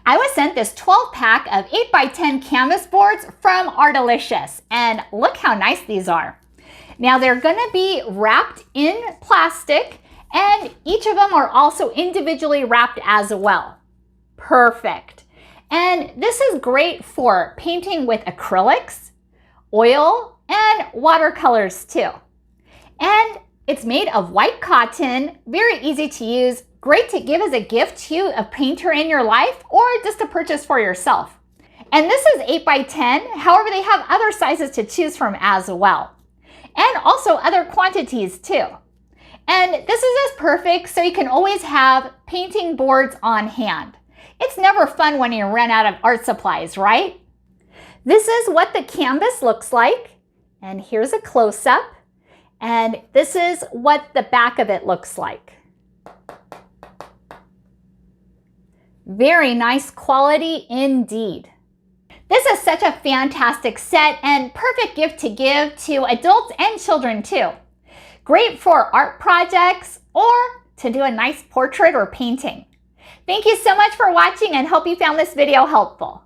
I was sent this 12-pack of 8x10 canvas boards from Artelicious, and look how nice these are. Now they're going to be wrapped in plastic, and each of them are also individually wrapped as well. Perfect. And this is great for painting with acrylics, oil, and watercolors too. And it's made of white cotton, very easy to use, great to give as a gift to a painter in your life or just to purchase for yourself. And this is 8x10, however they have other sizes to choose from as well. And also other quantities too. And this is just perfect so you can always have painting boards on hand. It's never fun when you run out of art supplies, right? This is what the canvas looks like. And here's a close-up. And this is what the back of it looks like. Very nice quality indeed. This is such a fantastic set and perfect gift to give to adults and children too. Great for art projects or to do a nice portrait or painting. Thank you so much for watching and hope you found this video helpful.